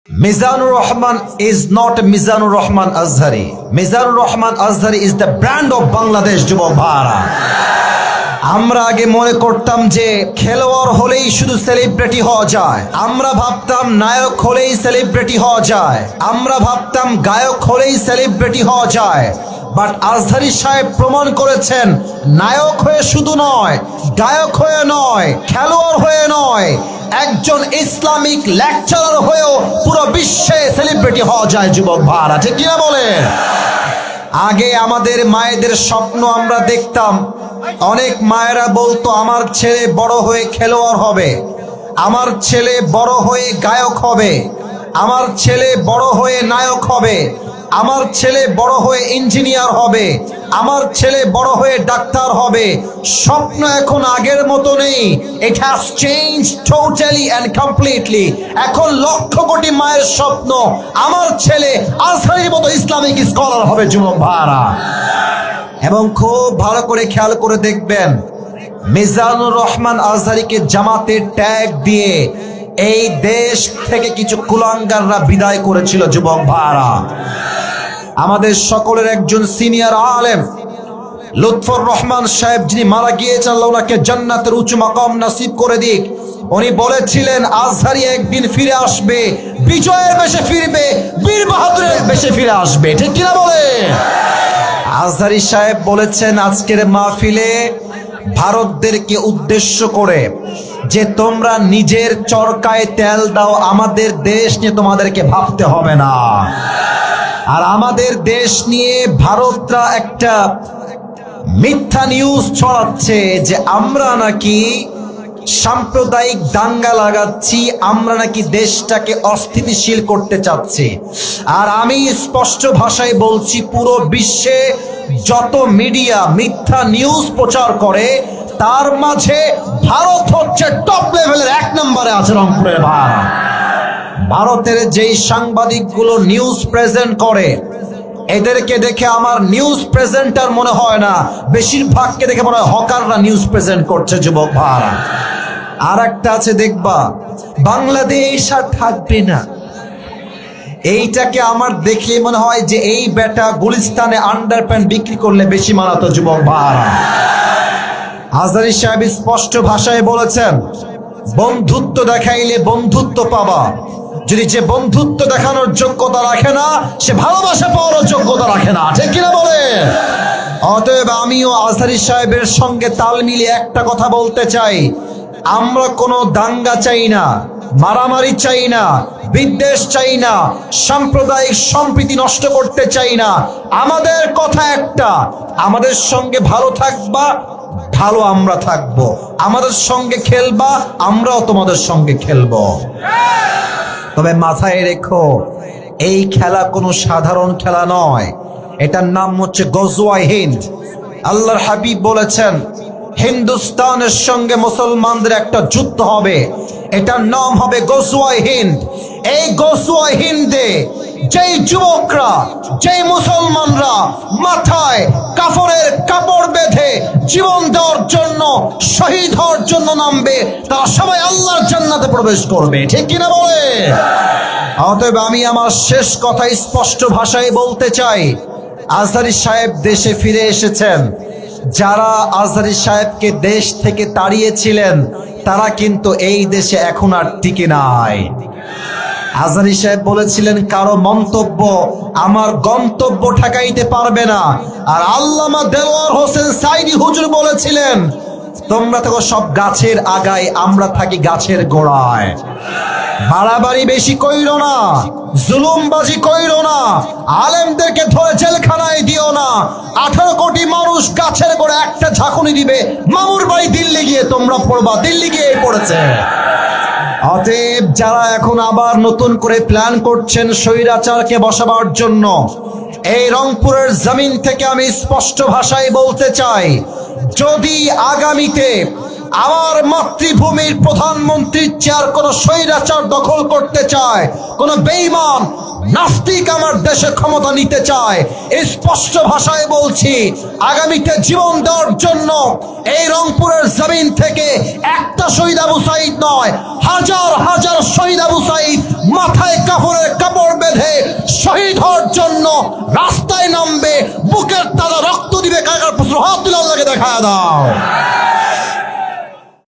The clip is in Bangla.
Mizanur Rahman is not Mizanur Rahman Azhari. Mizanur Rahman Azhari is the brand of Bangladesh যুবক ভাইরা। আমরা আগে মনে করতাম যে খেলোয়াড় হলেই শুধু সেলিব্রিটি হওয়া যায়। আমরা ভাবতাম নায়ক হলেই সেলিব্রিটি হওয়া যায়। আমরা ভাবতাম গায়ক হলেই সেলিব্রিটি হওয়া যায়। বাট আজহারি সাহেব প্রমাণ করেছেন নায়ক হয়ে শুধু নয়, গায়ক হয়ে নয়, খেলোয়াড় হয়ে নয়, একজন ইসলামিক লেকচারার হয়েও পুরো বিশ্বে সেলিব্রিটি হওয়া যায় যুবক ভাইরা, ঠিক কিনা বলেন? আগে আমাদের মায়েদের স্বপ্ন আমরা দেখতাম, অনেক মায়েরা বলতো আমার ছেলে বড় হয়ে খেলোয়াড় হবে, আমার ছেলে বড় হয়ে গায়ক হবে, আমার ছেলে বড় হয়ে নায়ক হবে, আমার ছেলে বড় হয়ে ইঞ্জিনিয়ার হবে, আমার ছেলে বড় হয়ে ডাক্তার হবে। স্বপ্ন এখন আগের মতো নেই। It has changed totally and completely. এখন লক্ষ কোটি মায়ের স্বপ্ন আমার ছেলে আজহারির মতো ইসলামিক স্কলার হবে যুবক ভাইরা। এবং খুব ভালো করে খেয়াল করে দেখবেন, মিজানুর রহমান আজহারিকে জামাতের ট্যাগ দিয়ে এই দেশ থেকে কিছু কুলাঙ্গাররা বিদায় করেছিল যুবক ভাইরা। আমাদের সকলের একজন সিনিয়র আলেম লুৎফর রহমান সাহেব, যিনি মারা গিয়েছেন, আল্লাহ ওনাকে জান্নাতের উঁচু মাকাম নসিব করে দিক, উনি বলেছিলেন আজহারি একদিন ফিরে আসবে, বিজয়ের বেশে ফিরবে, বীর বাহাদুরের বেশে ফিরে আসবে, ঠিক কিনা বলে? আজহারি সাহেব বলেছেন আজকের মাহফিলে ভারতদেরকে উদ্দেশ্য করে যে তোমরা নিজের চরকায় তেল দাও, আমাদের দেশ নিয়ে তোমাদেরকে ভাবতে হবে না। আর আমাদের দেশ নিয়ে ভারতরা একটা মিথ্যা নিউজ ছড়াচ্ছে যে আমরা নাকি সাম্প্রদায়িক দাঙ্গা লাগাচ্ছি, আমরা নাকি দেশটাকে অস্থিতিশীল করতে চাচ্ছি। আর আমি স্পষ্ট ভাষায় বলছি, পুরো বিশ্বে যত মিডিয়া মিথ্যা নিউজ প্রচার করে তার মাঝে ভারত হচ্ছে টপ লেভেলের, এক নম্বরে আছে রংপুরের ভাই। ভারতের যেই সাংবাদিকগুলো নিউজ প্রেজেন্ট করে এদেরকে দেখে আমার নিউজ প্রেজেন্টার মনে হয় না, বেশিরভাগকে দেখে মনে হয় হকাররা নিউজ প্রেজেন্ট করছে যুবক ভাই। আর একটা আছে দেখবা, বাংলাদেশ আর থাকবে না, এইটাকে আমার দেখে মনে হয় যে এই বেটা গুলিস্তানে আন্ডারপ্যান্ট বিক্রি করলে বেশি মানাতো যুবক ভাই। আজহারি সাহেব স্পষ্ট ভাষায় বলেছেন বন্ধুত্ব দেখাইলে বন্ধুত্ব পাবা, যদি যে বন্ধুত্ব দেখানোর যোগ্যতা রাখে না সে ভালোবাসা পাওয়ার যোগ্যতা রাখে না, ঠিক কিনা বলে? অতএব আমিও আজহারি সাহেবের সঙ্গে তাল মিলিয়ে একটা কথা বলতে চাই, আমরা কোনো দাঙ্গা চাই না, মারামারি চাই না, বিদ্বেষ চাই না, সাম্প্রদায়িক সম্প্রীতি নষ্ট করতে চাই না। আমাদের কথা একটা, আমাদের সঙ্গে ভালো থাকবা, ভালো আমরা থাকবো, আমাদের সঙ্গে খেলবা, আমরাও তোমাদের সঙ্গে খেলবো। তবে মাথায় রেখো, এই খেলা কোনো সাধারণ খেলা নয়, এটার নাম হচ্ছে গজওয়ায়ে হিন্দ। আল্লাহর হাবিব বলেছেন হিন্দুস্তানের সঙ্গে মুসলমানদের একটা যুদ্ধ হবে, এটার নাম হবে গজওয়ায়ে হিন্দ। এই গজওয়ায়ে হিন্দে যেই যুবকরা, যেই মুসলমানরা মাথায় কাফনের কাপড় বেঁধে জীবন দেওয়ার জন্য, শহীদ হওয়ার জন্য নামবে, তারা সবাই আল্লাহর জান্নাতে প্রবেশ করবে, ঠিক কিনা বলে? অতএব আমি আমার শেষ কথা স্পষ্ট ভাষায় বলতে চাই, আজহারি সাহেব দেশে ফিরে এসেছেন। যারা আজহারি সাহেবকে দেশ থেকে তাড়িয়েছিলেন তারা কিন্তু এই দেশে এখন আর টিকে নাই। আজহারি সাহেব বলেছিলেন কারো মন্তব্য আমার গন্তব্য ঠেকাইতে পারবে না। আর আল্লামা দেওয়ার হোসেন সাইদি হুজুর বলেছিলেন তোমরা থাকো সব গাছের আগায়, আমরা থাকি গাছের গোড়ায়। বাড়াবাড়ি বেশি কইরো না, জুলুমবাজি কইরো না, আলেমদেরকে ধরে জেলখানায় দিও না। 18 কোটি মানুষ গাছের গোড়ায় একটা ঝাঁকুনি দিবে, মামুর বাড়ি দিল্লি গিয়ে তোমরা পড়বা, দিল্লি গিয়ে পড়েছে। অতএব যারা এখন আবার নতুন করে প্ল্যান করছেন স্বৈরাচারকে বসাবার জন্য, এই রংপুরের জমিন থেকে আমি স্পষ্ট ভাষায় বলতে চাই, যদি আগামীতে আমার মাতৃভূমির প্রধানমন্ত্রীর চেয়ার কোন স্বৈরাচার দখল করতে চায়, কোন বেঈমান নাস্তিক আমার দেশে ক্ষমতা নিতে চায়, এই স্পষ্ট ভাষায় বলছি, আগামীতে জীবন দেওয়ার জন্য এই রংপুরের জমিন থেকে একটা শহীদ আবু সাঈদ নয়, হাজার হাজার শহীদ আবু সাঈদ মাথায় কাপড়ের কাপড় বেঁধে শহীদ হওয়ার জন্য রাস্তায় নামবে, বুকের তাজা রক্ত দিবে। কাকার পুত্র হাত তুলে আল্লাহকে দেখা দাও।